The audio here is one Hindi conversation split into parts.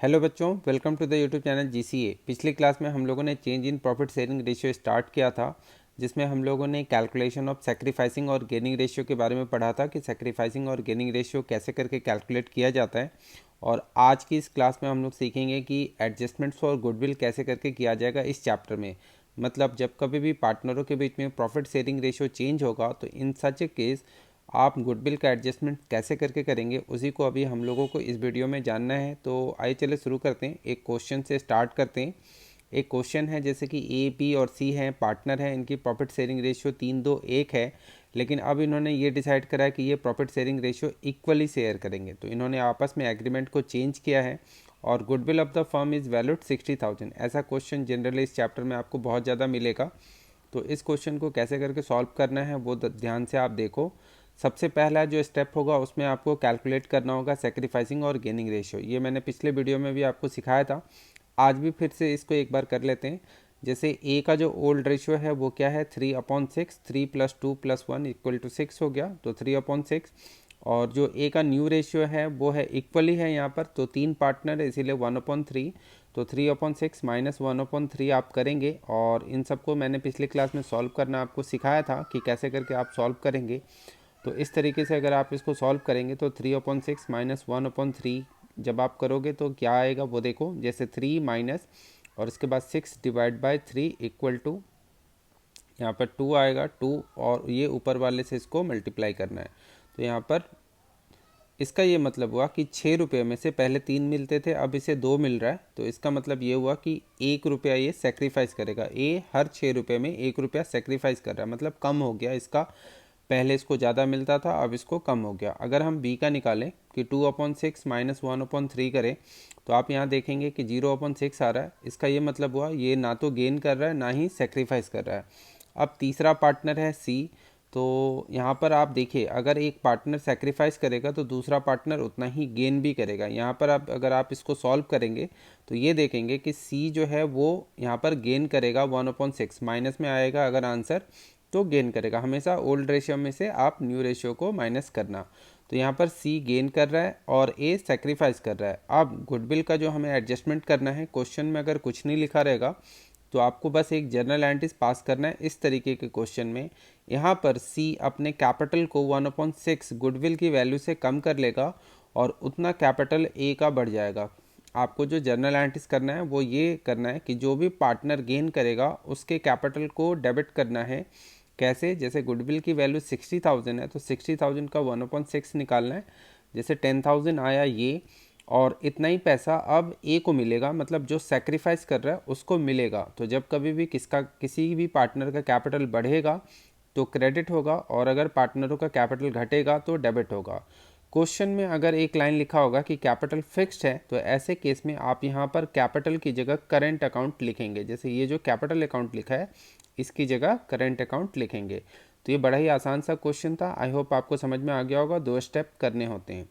हेलो बच्चों, welcome to the YouTube channel GCA. पिछली क्लास में हम लोगों ने change in profit sharing ratio start किया था, जिसमें हम लोगों ने कैलकुलेशन ऑफ सैक्रिफाइसिंग और गेनिंग रेशियो के बारे में पढ़ा था कि सैक्रिफाइसिंग और गेनिंग रेशियो कैसे करके कैलकुलेट किया जाता है। और आज की इस क्लास में हम लोग सीखेंगे कि एडजस्टमेंट्स फॉर गुडविल कैसे करके किया जाएगा इस चैप्टर में। मतलब जब कभी भी पार्टनरों के बीच में प्रॉफिट शेयरिंग रेशियो चेंज होगा तो इन सच ए केस आप गुडविल का एडजस्टमेंट कैसे करके करेंगे, उसी को अभी हम लोगों को इस वीडियो में जानना है। तो आइए चले शुरू करते हैं। एक क्वेश्चन से स्टार्ट करते हैं। एक क्वेश्चन है जैसे कि ए, बी और सी हैं, पार्टनर हैं, इनकी प्रॉफिट शेयरिंग रेशियो 3-2-1 है। लेकिन अब इन्होंने ये डिसाइड करा है कि ये profit sharing ratio equally share करेंगे। तो इन्होंने आपस में एग्रीमेंट को चेंज किया है और goodwill of the firm is valued 60,000। ऐसा क्वेश्चन जनरली इस चैप्टर में आपको बहुत ज़्यादा मिलेगा। तो इस क्वेश्चन को कैसे करके सॉल्व करना है वो ध्यान से आप देखो। सबसे पहला जो स्टेप होगा उसमें आपको कैलकुलेट करना होगा सैक्रिफाइसिंग और गेनिंग रेशियो। ये मैंने पिछले वीडियो में भी आपको सिखाया था, आज भी फिर से इसको एक बार कर लेते हैं। जैसे ए का जो ओल्ड रेशियो है वो क्या है, 3/6। 3 + 2 + 1 = 6 हो गया, तो 3/6। और जो ए का न्यू रेशियो है वो है इक्वली है यहाँ पर, तो 3 पार्टनर है इसीलिए 1/3। तो 3/6 - 1/3 आप करेंगे। और इन सबको मैंने पिछली क्लास में सॉल्व करना आपको सिखाया था कि कैसे करके आप सॉल्व करेंगे। तो इस तरीके से अगर आप इसको सॉल्व करेंगे तो 3/6 - 1/3 जब आप करोगे तो क्या आएगा वो देखो। जैसे 3 माइनस और इसके बाद 6/3 इक्वल टू यहाँ पर 2 आएगा, 2 और ये ऊपर वाले से इसको मल्टीप्लाई करना है। तो यहाँ पर इसका ये मतलब हुआ कि 6 रुपये में से पहले 3 मिलते थे, अब इसे 2 मिल रहा है। तो इसका मतलब ये हुआ कि 1 रुपया ये सेक्रीफाइस करेगा। ए हर 6 रुपये में 1 रुपया सेक्रीफाइस कर रहा है, मतलब कम हो गया इसका। पहले इसको ज़्यादा मिलता था, अब इसको कम हो गया। अगर हम बी का निकालें कि 2/6 - 1/3 करें तो आप यहाँ देखेंगे कि 0/6 आ रहा है। इसका ये मतलब हुआ ये ना तो गेन कर रहा है ना ही सेक्रीफाइस कर रहा है। अब तीसरा पार्टनर है सी। तो यहाँ पर आप देखिए, अगर एक पार्टनर सेक्रीफाइस करेगा तो दूसरा पार्टनर उतना ही गेन भी करेगा। यहाँ पर आप अगर आप इसको सॉल्व करेंगे तो ये देखेंगे कि सी जो है वो यहाँ पर गेन करेगा 1/6, माइनस में आएगा अगर आंसर तो गेन करेगा। हमेशा ओल्ड रेशियो में से आप न्यू रेशियो को माइनस करना। तो यहाँ पर सी गेन कर रहा है और ए सेक्रीफाइस कर रहा है। अब गुडविल का जो हमें एडजस्टमेंट करना है, क्वेश्चन में अगर कुछ नहीं लिखा रहेगा तो आपको बस एक जनरल एंट्रीज पास करना है इस तरीके के क्वेश्चन में। यहाँ पर सी अपने कैपिटल को 1/6 गुडविल की वैल्यू से कम कर लेगा और उतना कैपिटल ए का बढ़ जाएगा। आपको जो जर्नल एंट्रीज करना है वो ये करना है कि जो भी पार्टनर गेन करेगा उसके कैपिटल को डेबिट करना है। कैसे? जैसे गुडविल की वैल्यू 60,000 है तो 60,000 का 1/6 निकालना है। जैसे 10,000 आया ये, और इतना ही पैसा अब ए को मिलेगा, मतलब जो सेक्रीफाइस कर रहा है उसको मिलेगा। तो जब कभी भी किसी भी पार्टनर का कैपिटल बढ़ेगा तो क्रेडिट होगा, और अगर पार्टनरों का कैपिटल घटेगा तो डेबिट होगा। क्वेश्चन में अगर एक लाइन लिखा होगा कि कैपिटल फिक्स्ड है तो ऐसे केस में आप यहाँ पर कैपिटल की जगह करेंट अकाउंट लिखेंगे। जैसे ये जो कैपिटल अकाउंट लिखा है इसकी जगह करेंट अकाउंट लिखेंगे। तो ये बड़ा ही आसान सा क्वेश्चन था, आई होप आपको समझ में आ गया होगा। 2 स्टेप करने होते हैं।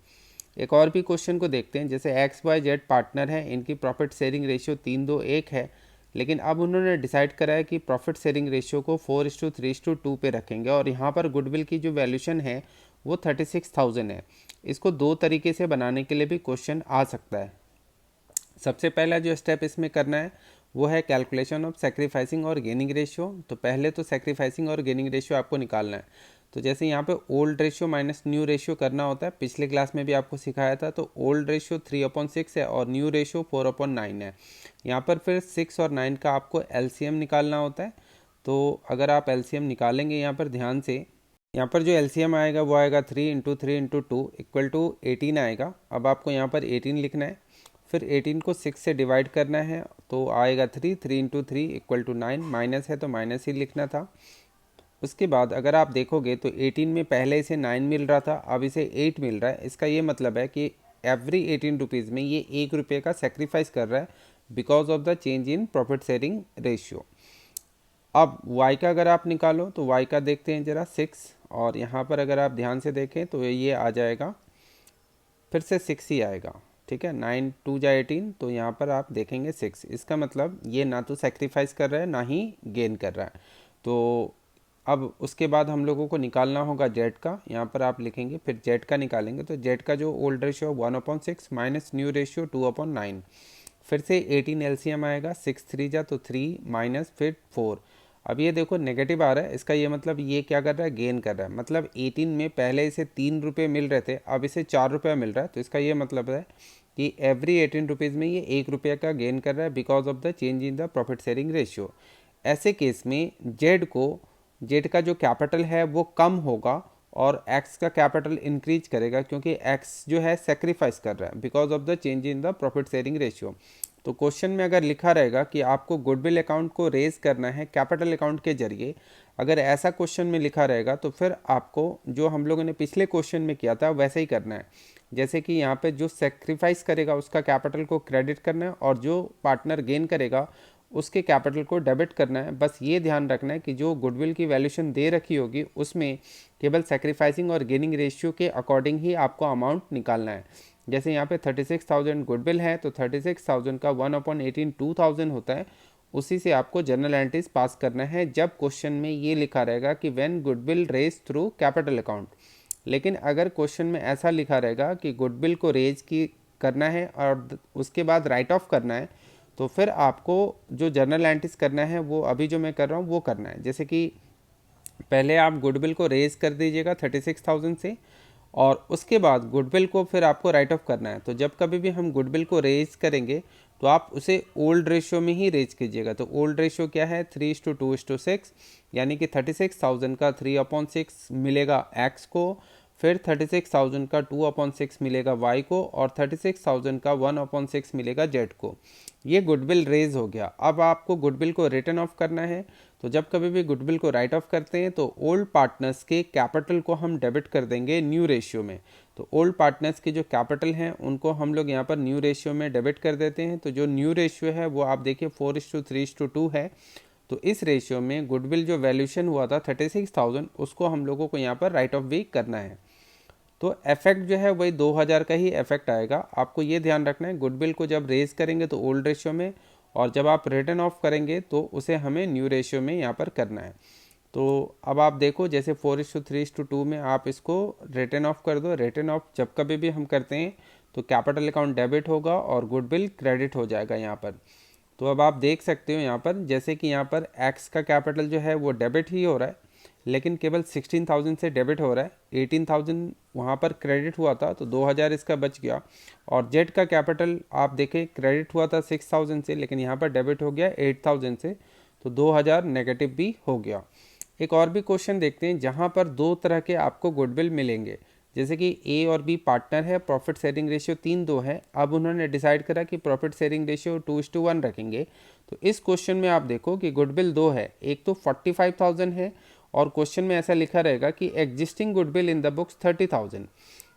एक और भी क्वेश्चन को देखते हैं। जैसे XYZ पार्टनर है, इनकी प्रॉफिट शेयरिंग रेशियो 3-2-1 है, लेकिन अब उन्होंने डिसाइड करा है कि प्रॉफिट शेयरिंग रेशियो को 4:3:2 पे रखेंगे। और यहाँ पर गुडविल की जो वैल्यूशन है वो 36,000 है। इसको दो तरीके से बनाने के लिए भी क्वेश्चन आ सकता है। सबसे पहला जो स्टेप इसमें करना है वो है कैलकुलेशन ऑफ सेक्रीफाइसिंग और गेनिंग रेशियो। तो पहले तो सेक्रीफाइसिंग और गेनिंग रेशियो आपको निकालना है। तो जैसे यहाँ पे old ratio minus new ratio करना होता है, पिछले क्लास में भी आपको सिखाया था। तो ओल्ड रेशियो 3/6 है और न्यू रेशियो 4/9 है। यहाँ पर फिर 6 और 9 का आपको एलसीएम निकालना होता है। तो अगर आप एलसीएम निकालेंगे यहाँ पर ध्यान से, यहाँ पर जो एलसीएम आएगा वो आएगा 3 × 3 × 2 = 18 आएगा। अब आपको यहाँ पर 18 लिखना है, फिर 18 को 6 से डिवाइड करना है तो आएगा 3 × 3 = 9। माइनस है तो माइनस ही लिखना था। उसके बाद अगर आप देखोगे तो 18 में पहले इसे 9 मिल रहा था, अब इसे 8 मिल रहा है। इसका ये मतलब है कि एवरी 18 रुपीज़ में ये 1 रुपये का सेक्रीफाइस कर रहा है because of the change in profit sharing ratio. अब y का अगर आप निकालो तो y का देखते हैं ज़रा 6, और यहाँ पर अगर आप ध्यान से देखें तो ये आ जाएगा, फिर से 6 ही आएगा। ठीक है, 9 2 जा 18, तो यहाँ पर आप देखेंगे 6। इसका मतलब ये ना तो सेक्रीफाइस कर रहा है ना ही गेन कर रहा है। तो अब उसके बाद हम लोगों को निकालना होगा जेड का, यहाँ पर आप लिखेंगे, फिर जेड का निकालेंगे। तो जेड का जो old ratio 1/6 minus new ratio 2/9, फिर से 18 एलसीएम आएगा, 6 3 जा तो 3 माइनस फिर 4। अब ये देखो नेगेटिव आ रहा है, इसका ये मतलब ये क्या कर रहा है, गेन कर रहा है। मतलब 18 में पहले इसे 3 रुपये मिल रहे थे, अब इसे 4 रुपया मिल रहा है। तो इसका ये मतलब है कि एवरी 18 रुपीज़ में ये 1 रुपये का गेन कर रहा है because of the change in the profit sharing ratio. ऐसे केस में जेड का जो कैपिटल है वो कम होगा और एक्स का कैपिटल इंक्रीज करेगा, क्योंकि एक्स जो है सेक्रीफाइस कर रहा है because of the change in the profit sharing ratio. तो क्वेश्चन में अगर लिखा रहेगा कि आपको गुडविल अकाउंट को रेज करना है कैपिटल अकाउंट के जरिए, अगर ऐसा क्वेश्चन में लिखा रहेगा तो फिर आपको जो हम लोगों ने पिछले क्वेश्चन में किया था वैसे ही करना है। जैसे कि यहाँ पे जो सेक्रीफाइस करेगा उसका कैपिटल को क्रेडिट करना है और जो पार्टनर गेन करेगा उसके कैपिटल को डेबिट करना है। बस ये ध्यान रखना है कि जो गुडविल की वैल्यूएशन दे रखी होगी उसमें केवल सेक्रीफाइसिंग और गेनिंग रेशियो के अकॉर्डिंग ही आपको अमाउंट निकालना है। जैसे यहाँ पे 36,000 गुडविल है तो 36,000 का 1/18 2,000 होता है, उसी से आपको जनरल एंट्रीज पास करना है जब क्वेश्चन में ये लिखा रहेगा कि when goodwill raise through capital account. लेकिन अगर क्वेश्चन में ऐसा लिखा रहेगा कि गुडविल को रेज की करना है और उसके बाद राइट ऑफ करना है, तो फिर आपको जो जर्नल एंट्रीज करना है वो अभी जो मैं कर रहा हूँ वो करना है। जैसे कि पहले आप गुडविल को रेज कर दीजिएगा 36,000 से, और उसके बाद गुडविल को फिर आपको राइट ऑफ करना है। तो जब कभी भी हम गुडविल को रेज करेंगे तो आप उसे ओल्ड रेशियो में ही रेज कीजिएगा। तो ओल्ड रेशियो क्या है, 3:2:6, यानी कि 36,000 का 3/6 मिलेगा एक्स को, फिर 36,000 का 2/6 मिलेगा वाई को, और 36,000 का 1/6 मिलेगा जेड को। ये गुडविल रेज हो गया। अब आपको गुडविल को रिटर्न ऑफ करना है। तो जब कभी भी गुडविल को राइट ऑफ करते हैं तो ओल्ड पार्टनर्स के कैपिटल को हम डेबिट कर देंगे न्यू रेशियो में। तो ओल्ड पार्टनर्स के जो कैपिटल हैं उनको हम लोग यहाँ पर न्यू रेशियो में डेबिट कर देते हैं। तो जो न्यू रेशियो है वो आप देखिए 4:3:2 है। तो इस रेशियो में गुडविल जो वैल्यूएशन हुआ था 36,000, उसको हम लोगों को यहाँ पर राइट ऑफ भी करना है। तो इफेक्ट जो है वही 2,000 का ही इफेक्ट आएगा। आपको ये ध्यान रखना है गुडविल को जब रेज करेंगे तो ओल्ड रेशियो में, और जब आप रिटर्न ऑफ करेंगे तो उसे हमें न्यू रेशियो में यहाँ पर करना है। तो अब आप देखो जैसे 4:3:2 में आप इसको रिटर्न ऑफ कर दो। रिटर्न ऑफ जब कभी भी हम करते हैं तो कैपिटल अकाउंट डेबिट होगा और गुडविल क्रेडिट हो जाएगा यहाँ पर। तो अब आप देख सकते हो यहाँ पर जैसे कि यहाँ पर एक्स का कैपिटल जो है वो डेबिट ही हो रहा है, लेकिन केवल 16,000 से डेबिट हो रहा है। 18,000 वहाँ पर क्रेडिट हुआ था तो 2,000 इसका बच गया। और जेड का कैपिटल आप देखें क्रेडिट हुआ था 6,000 से, लेकिन यहाँ पर डेबिट हो गया 8,000 से, तो 2,000 नेगेटिव भी हो गया। एक और भी क्वेश्चन देखते हैं जहाँ पर दो तरह के आपको गुडविल मिलेंगे। जैसे कि ए और बी पार्टनर है, प्रॉफिट शेयरिंग रेशियो 3:2 है। अब उन्होंने डिसाइड करा कि प्रॉफिट शेयरिंग रेशियो 2:1 रखेंगे। तो इस क्वेश्चन में आप देखो कि गुडविल दो है, एक तो 45,000 है और क्वेश्चन में ऐसा लिखा रहेगा कि existing goodwill in the books 30,000।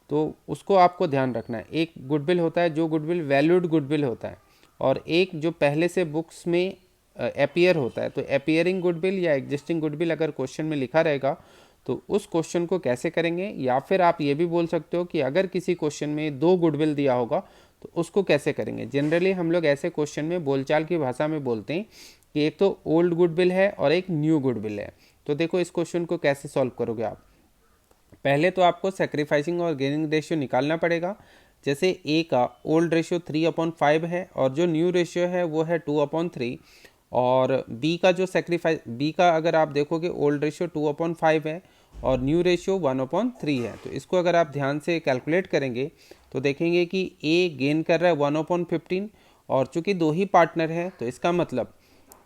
तो उसको आपको ध्यान रखना है। एक गुडविल होता है जो गुडविल वैल्यूड गुडविल होता है, और एक जो पहले से बुक्स में अपीयर होता है। तो अपीयरिंग गुडविल या एग्जिस्टिंग गुडविल अगर क्वेश्चन में लिखा रहेगा तो उस क्वेश्चन को कैसे करेंगे, या फिर आप ये भी बोल सकते हो कि अगर किसी क्वेश्चन में दो गुडविल दिया होगा तो उसको कैसे करेंगे। जनरली हम लोग ऐसे क्वेश्चन में बोलचाल की भाषा में बोलते हैं कि एक तो ओल्ड गुडविल है और एक न्यू गुडविल है। तो देखो इस क्वेश्चन को कैसे सॉल्व करोगे आप। पहले तो आपको सेक्रीफाइसिंग और गेनिंग रेशियो निकालना पड़ेगा। जैसे ए का ओल्ड रेशियो 3/5 है और जो न्यू रेशियो है वो है 2/3, और बी का जो बी का अगर आप देखोगे ओल्ड रेशियो 2/5 है और न्यू रेशियो 1/3 है। तो इसको अगर आप ध्यान से कैलकुलेट करेंगे तो देखेंगे कि ए गेन कर रहा है 1/15, और चूंकि दो ही पार्टनर है तो इसका मतलब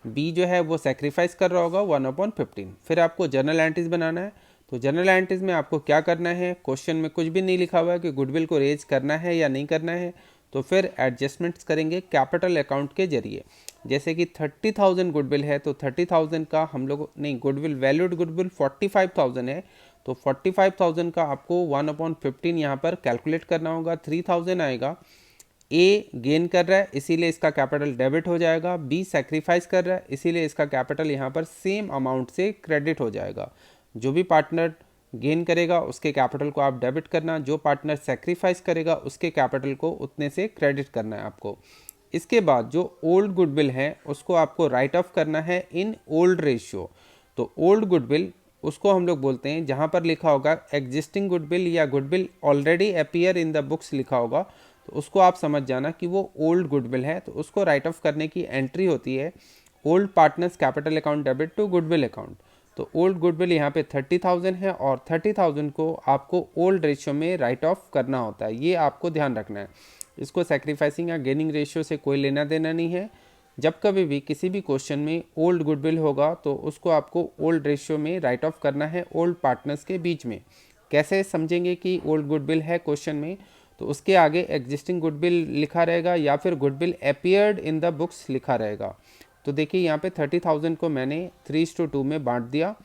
बी जो है वो सेक्रीफाइस कर रहा होगा 1/15। फिर आपको जर्नल एंट्रीज बनाना है। तो जर्नल एंट्रीज में आपको क्या करना है, क्वेश्चन में कुछ भी नहीं लिखा हुआ है कि गुडविल को रेज करना है या नहीं करना है, तो फिर एडजस्टमेंट्स करेंगे कैपिटल अकाउंट के जरिए। जैसे कि 30,000 गुडविल है तो 30,000 का हम लोग नहीं, गुडविल वैल्यूड गुडविल 45,000 है तो 45,000 का आपको 1/15 यहाँ पर कैलकुलेट करना होगा, 3,000 आएगा। ए गेन कर रहा है इसीलिए इसका कैपिटल डेबिट हो जाएगा, बी सेक्रीफाइस कर रहा है इसीलिए इसका कैपिटल यहाँ पर सेम अमाउंट से क्रेडिट हो जाएगा। जो भी पार्टनर गेन करेगा उसके कैपिटल को आप डेबिट करना, जो पार्टनर सेक्रीफाइस करेगा उसके कैपिटल को उतने से क्रेडिट करना है आपको। इसके बाद जो ओल्ड गुडविल है उसको आपको राइट ऑफ करना है इन ओल्ड रेशियो। तो ओल्ड गुडविल उसको हम लोग बोलते हैं, जहाँ पर लिखा होगा एग्जिस्टिंग गुडविल या goodwill already appear in the books लिखा होगा, तो उसको आप समझ जाना कि वो ओल्ड गुडविल है। तो उसको राइट ऑफ करने की एंट्री होती है old partners capital account debit to goodwill account. तो ओल्ड गुडविल यहाँ पे 30,000 है और 30,000 को आपको ओल्ड रेशियो में राइट ऑफ करना होता है, ये आपको ध्यान रखना है। इसको सेक्रीफाइसिंग या गेनिंग रेशियो से कोई लेना देना नहीं है। जब कभी भी किसी भी क्वेश्चन में ओल्ड गुडविल होगा तो उसको आपको ओल्ड रेशियो में राइट ऑफ करना है ओल्ड पार्टनर्स के बीच में। कैसे समझेंगे कि ओल्ड गुडविल है क्वेश्चन में, तो उसके आगे एग्जिस्टिंग गुडविल लिखा रहेगा या फिर goodwill appeared in the books लिखा रहेगा। तो देखिए यहाँ पे 30,000 को मैंने 3:2 में बांट दिया।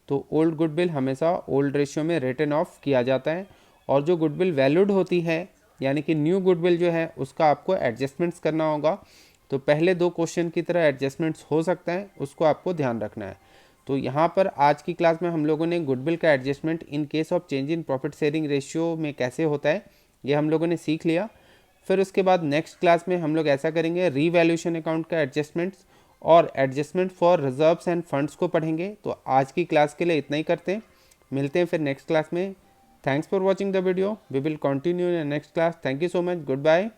तो ओल्ड गुडविल हमेशा ओल्ड रेशियो में रिटन ऑफ किया जाता है, और जो गुडविल वैल्यूड होती है यानी कि न्यू गुडविल जो है उसका आपको एडजस्टमेंट्स करना होगा। तो पहले 2 क्वेश्चन की तरह एडजस्टमेंट्स हो सकता है, उसको आपको ध्यान रखना है। तो यहाँ पर आज की क्लास में हम लोगों ने गुडविल का adjustment in case of change in profit sharing ratio में कैसे होता है ये हम लोगों ने सीख लिया। फिर उसके बाद नेक्स्ट क्लास में हम लोग ऐसा करेंगे, रीवैल्यूएशन अकाउंट का एडजस्टमेंट्स और adjustment for reserves end funds को पढ़ेंगे। तो आज की क्लास के लिए इतना ही करते हैं, मिलते हैं फिर नेक्स्ट क्लास में। Thanks for watching the video, we will continue in next class. Thank you so much, good bye.